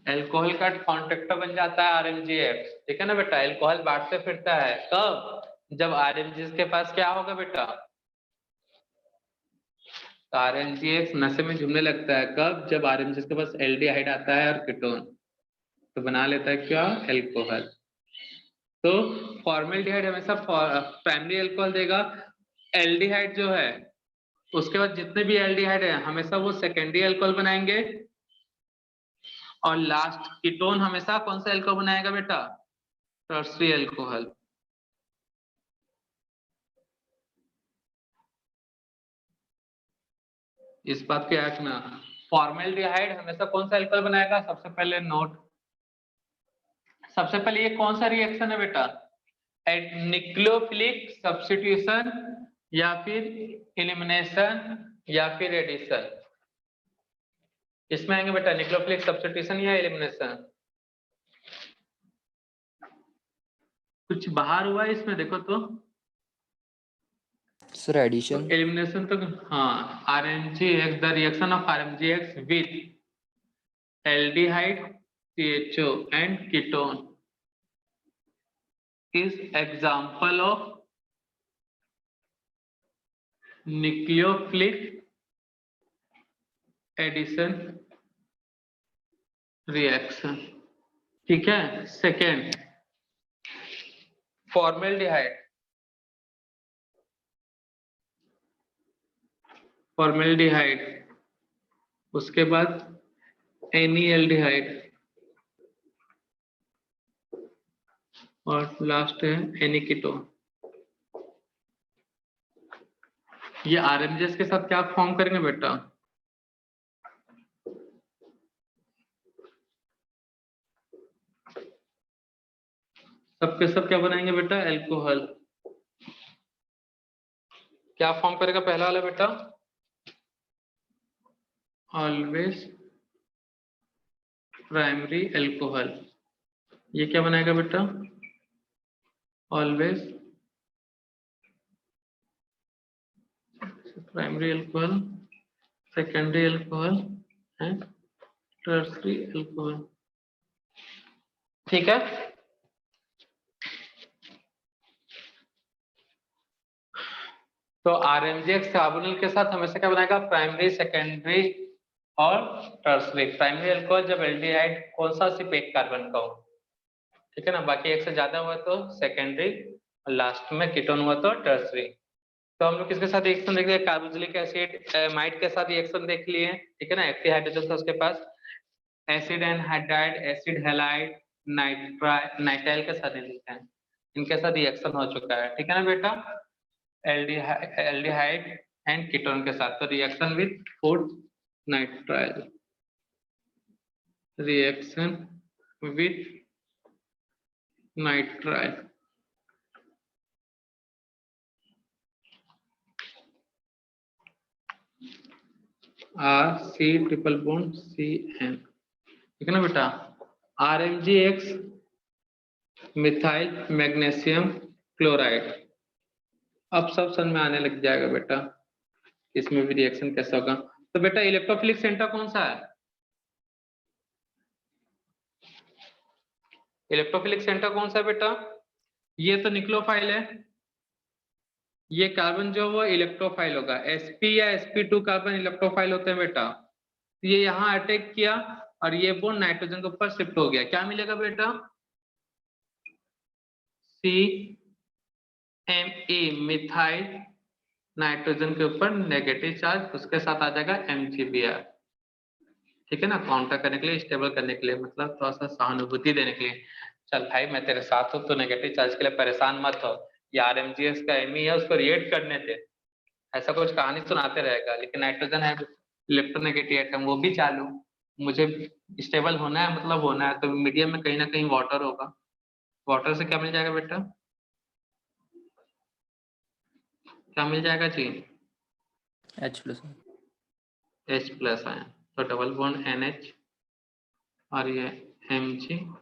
अल्कोहल का कॉन्ट्रैक्टर बन जाता है RMgX, ठीक है ना बेटा। अल्कोहल बांटते फिरता है कब? जब RMgX के पास क्या होगा बेटा? तो RMgX नशे में झूमने लगता है कब? जब RMgX के पास एल्डिहाइड आता है और कीटोन, तो बना लेता है क्या? अल्कोहल। तो फॉर्मल्डिहाइड हमेशा प्राइमरी अल्कोहल देगा, एल्डिहाइड जो है उसके बाद जितने भी एल्डिहाइड है हमेशा वो सेकेंडरी अल्कोहल बनाएंगे, और लास्ट कीटोन हमेशा कौन सा अल्कोहल बनाएगा बेटा? Tertiary alcohol. इस बात को याद रखना, फॉर्मल्डिहाइड हमेशा कौन सा अल्कोहल बनाएगा? सबसे पहले नोट, सबसे पहले ये कौन सा रिएक्शन है बेटा? न्यूक्लियोफिलिक सब्स्टिट्यूशन, या फिर एलिमिनेशन, या फिर एडिशन? इसमें आएंगे बेटा न्यूक्लियोफिलिक सब्स्टिट्यूशन या एलिमिनेशन। कुछ बाहर हुआ है इसमें देखो तो सर एडिशन। तो एलिमिनेशन तो हाँ, RMgX, the reaction of RMgX with aldehyde CHO and ketone is example of nucleophilic addition reaction. ठीक है। सेकेंड फॉर्मेल्डिहाइड, फॉर्मेल्डिहाइड, उसके बाद एनीएल्डिहाइड और लास्ट है एनीकीटोन। ये आरएमजीएस के साथ क्या फॉर्म करेंगे बेटा? सबके सब क्या बनाएंगे बेटा? एल्कोहल। क्या फॉर्म करेगा पहला वाला बेटा? Always primary alcohol. ये क्या बनाएगा बेटा? Always primary alcohol, secondary alcohol and tertiary alcohol. ठीक है। तो आरएमजीएक्स कार्बोनिल के साथ हमेशा क्या बनाएगा? प्राइमरी, सेकेंडरी और टर्शरी। प्राइमरी अल्कोहल जब एल्डिहाइड कौन सा सिर्फ एक कार्बन का हो, ठीक है ना, बाकी एक से ज्यादा हुआ तो सेकेंडरी और लास्ट में कीटोन हुआ तो टर्शरी। तो हम लोग किसके साथ रिएक्शन देख लिए? कार्बोक्सिलिक एसिड माइट के साथ रिएक्शन देख लिए, ठीक है ना, एक्टिव हाइड्रोजन था उसके पास। Acid anhydride, acid halide, nitrile के साथ लिखते हैं, इनके साथ रिएक्शन हो चुका है, ठीक है ना बेटा। एल्डिहाइड एंड कीटोन के साथ, तो reaction with food nitrile, reaction with nitrile. C triple bond CN, ठीक है ना बेटा। RMgX methyl magnesium chloride. अब सब समझ में आने लग जाएगा बेटा इसमें भी रिएक्शन कैसा होगा। तो बेटा इलेक्ट्रोफिलिक सेंटर कौन सा है? इलेक्ट्रोफिलिक सेंटर कौन सा है बेटा? ये तो निक्लोफाइल है, ये कार्बन जो वो इलेक्ट्रोफाइल होगा। sp या sp2 कार्बन इलेक्ट्रोफाइल होते हैं बेटा। ये यहाँ अटैक किया और ये बॉन्ड नाइट्रोजन के ऊपर शिफ्ट हो गया, क्या मिलेगा बेटा? CMe मिथाइल, नाइट्रोजन के ऊपर नेगेटिव चार्ज, उसके साथ आ जाएगा MgBr, ठीक है ना, काउंटर करने के लिए, स्टेबल करने के लिए, मतलब थोड़ा सा सहानुभूति देने के लिए। चल भाई मैं तेरे साथ हूँ तो नेगेटिव चार्ज के लिए परेशान मत हो, ये RMgS का Me है उसको रिएक्ट करने दे, ऐसा कुछ कहानी सुनाते रहेगा। लेकिन नाइट्रोजन है इलेक्ट्रोनेगेटिव एटम, वो भी चालू, मुझे स्टेबल होना है, मतलब होना है, तो मीडियम में कहीं ना कहीं वाटर होगा। वाटर से क्या मिल जाएगा बेटा? क्या मिल जाएगा जी? H+ आया, तो डबल बॉन्ड NH और ये MgBr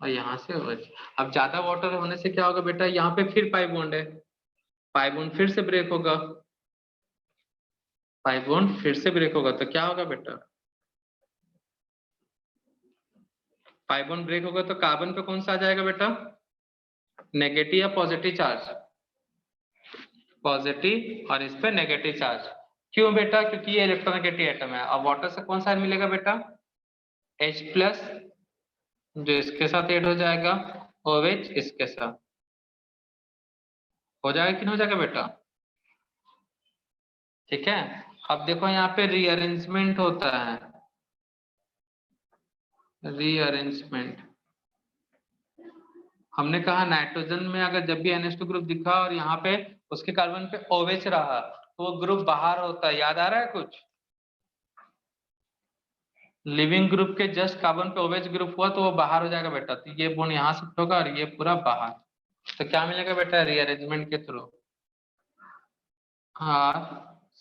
और यहाँ से OH। अब ज्यादा वाटर होने से क्या होगा बेटा? यहाँ पे फिर पाई बॉन्ड है, पाई बॉन्ड फिर से ब्रेक होगा, पाई बॉन्ड फिर से ब्रेक होगा, तो क्या होगा बेटा? पाई बॉन्ड ब्रेक होगा तो कार्बन पे कौन सा आ जाएगा बेटा? नेगेटिव या पॉजिटिव चार्ज? पॉजिटिव, और इस पे नेगेटिव चार्ज। क्यों बेटा? क्योंकि ये इलेक्ट्रोनेगेटिव एटम है। अब वाटर से कौन सा मिलेगा बेटा? H+, जो इसके साथ ऐड हो जाएगा, OH इसके साथ हो जाएगा कि नहीं हो जाएगा बेटा? ठीक है। अब देखो यहाँ पे रीअरेंजमेंट होता है, रीअरेंजमेंट। हमने कहा नाइट्रोजन में अगर जब भी NH2 ग्रुप दिखा और यहाँ पे उसके कार्बन पे OH रहा तो वो ग्रुप बाहर होता है, याद आ रहा है कुछ? लिविंग ग्रुप के जस्ट कार्बन पे OH ग्रुप हुआ तो वो बाहर हो जाएगा बेटा, तो ये बॉन्ड यहाँ शिफ्ट होगा और ये पूरा बाहर, तो क्या मिलेगा बेटा रीअरेंजमेंट के through?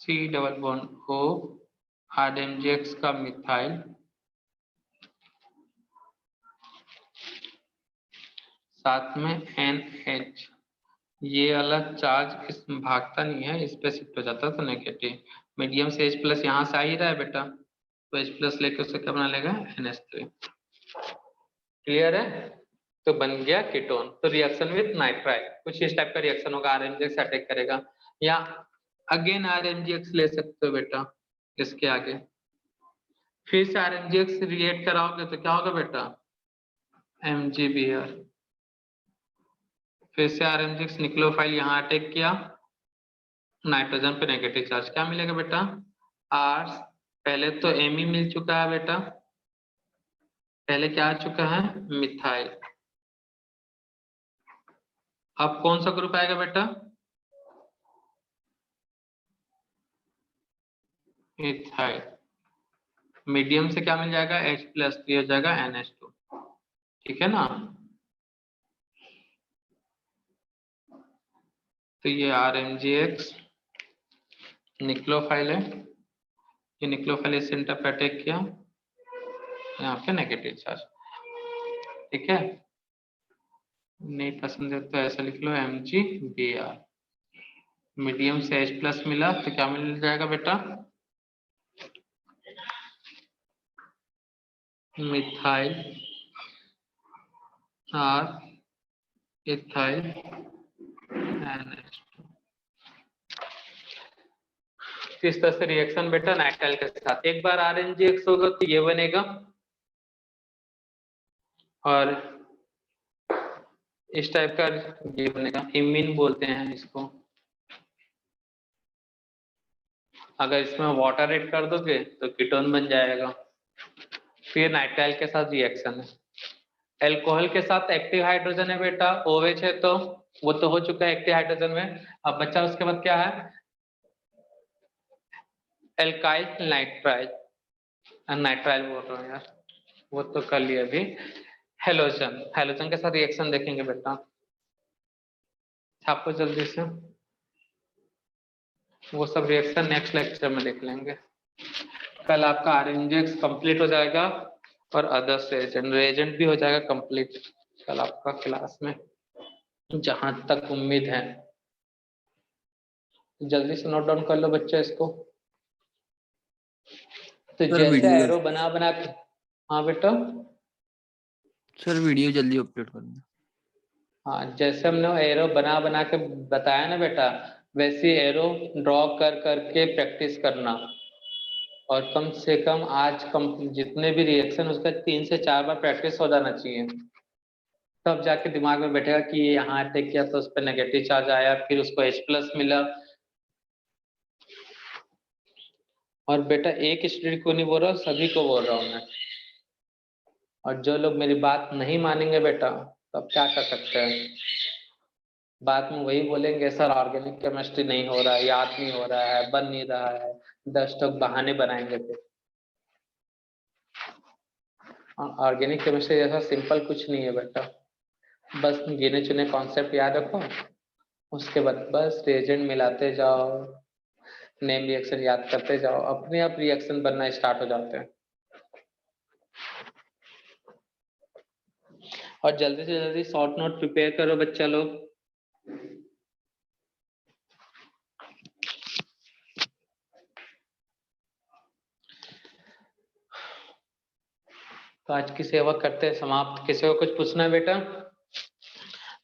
C double bond O, RMgX का मिथाइल, साथ में NH, ये अलग चार्ज इस भागता नहीं है, इस पे शिफ्ट हो जाता है तो नेगेटिव। मीडियम से H+ यहाँ से आ ही रहा है बेटा, तो H+ लेके उससे क्या बना लेगा? NH3। क्लियर है? तो बन गया कीटोन। तो रिएक्शन विथ नाइट्राइल कुछ इस टाइप का रिएक्शन होगा, RMgX अटैक करेगा। या अगेन RMGX ले सकते हो बेटा इसके आगे, फिर से RMGX रिएक्ट कराओगे तो क्या होगा बेटा, MgBr, फिर से RMGX निक्लोफाइल यहाँ अटैक किया, नाइट्रोजन पे नेगेटिव चार्ज, क्या मिलेगा बेटा R, पहले तो Me मिल चुका है बेटा, पहले क्या आ चुका है मिथाइल, अब कौन सा ग्रुप आएगा बेटा, इथाइल, मीडियम से क्या मिल जाएगा H+, हो जाएगा NH2, ठीक है ना। तो ये RMGX निक्लोफाइल है, ये निक्लोफाइल इस सेंटर पे अटैक किया, यहाँ पे नेगेटिव चार्ज, ठीक है। नहीं पसंद है तो ऐसा लिख लो MgBr, मीडियम से H+ मिला तो क्या मिल जाएगा बेटा, मिथाइल R इथाइल NH2। किस तरह से रिएक्शन बेटा नाइट्राइल के साथ, एक बार RNGX होगा तो ये बनेगा, और इस टाइप का ये बनेगा, इमीन बोलते हैं इसको। अगर इसमें वाटर ऐड कर दोगे तो कीटोन बन जाएगा। फिर नाइट्राइल के साथ रिएक्शन है, एल्कोहल के साथ एक्टिव हाइड्रोजन है बेटा, OH है तो वो तो हो चुका है एक्टिव हाइड्रोजन में, अब बच्चा उसके बाद क्या है एल्काइल नाइट्राइल, नाइट्राइल बोल रहा हूँ यार, वो तो कर लिया अभी। हेलोजन, हेलोजन के साथ रिएक्शन देखेंगे बेटा, आपको जल्दी से वो सब रिएक्शन नेक्स्ट लेक्चर में देख लेंगे। कल आपका RNGX कंप्लीट हो जाएगा और अदर्स रेजेंट भी हो जाएगा कंप्लीट कल आपका क्लास में, जहां तक उम्मीद है। जल्दी से नोट डाउन कर लो बच्चा इसको। तो सर जैसे वीडियो, एरो बना बना के, हाँ बेटा सर वीडियो जल्दी अपलोड करना। हाँ, जैसे हमने एरो बना बना के बताया ना बेटा, वैसे एरो ड्रॉ कर करके प्रैक्टिस करना, और कम से कम आज जितने भी रिएक्शन उसका 3 से 4 बार प्रैक्टिस हो जाना चाहिए, तब जाके दिमाग में बैठेगा कि यहाँ अटैक किया तो उस पर नेगेटिव चार्ज आया, फिर उसको H+ मिला। और बेटा एक स्टूडेंट को नहीं बोल रहा, सभी को बोल रहा हूँ मैं, और जो लोग मेरी बात नहीं मानेंगे बेटा तब क्या कर सकते हैं, बाद में वही बोलेंगे सर ऑर्गेनिक केमिस्ट्री नहीं हो रहा है, याद नहीं हो रहा है, बन नहीं रहा है, 10 तक बहाने बनाएंगे। फिर ऑर्गेनिक केमिस्ट्री जैसा सिंपल कुछ नहीं है बेटा, बस गिने चुने कॉन्सेप्ट याद रखो, उसके बाद बस रिएजेंट मिलाते जाओ, नेम रिएक्शन याद करते जाओ, अपने आप रिएक्शन बनना स्टार्ट हो जाते हैं। और जल्दी से जल्दी शॉर्ट नोट प्रिपेयर करो बच्चा लोग। तो आज की सेवा करते हैं समाप्त। किसी को कुछ पूछना है बेटा?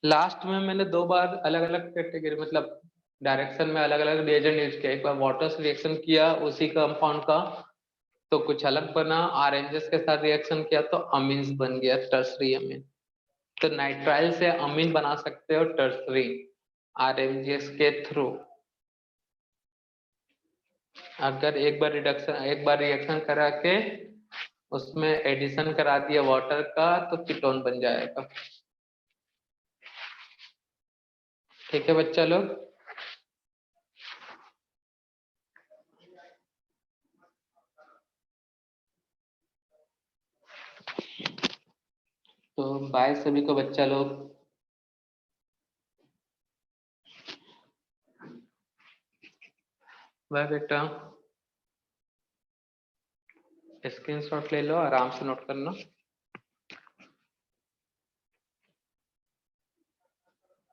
लास्ट में मैंने 2 बार अलग अलग कैटेगरी मतलब डायरेक्शन में अलग अलग रिएजेंट यूज किया, एक बार वाटर से रिएक्शन किया उसी कंपाउंड का तो कुछ अलग बना, RNGs के साथ रिएक्शन किया तो अमीन्स बन गया, टर्सरी अमीन। तो नाइट्राइल से अमीन बना सकते हो टर्सरी RNGs के थ्रू। अगर एक बार रिएक्शन करा के उसमें एडिशन करा दिया वाटर का तो कीटोन बन जाएगा। ठीक है बच्चा लोग, तो बाय सभी को बच्चा लोग। बाय बेटा, स्क्रीनशॉट ले लो, आराम से नोट करना।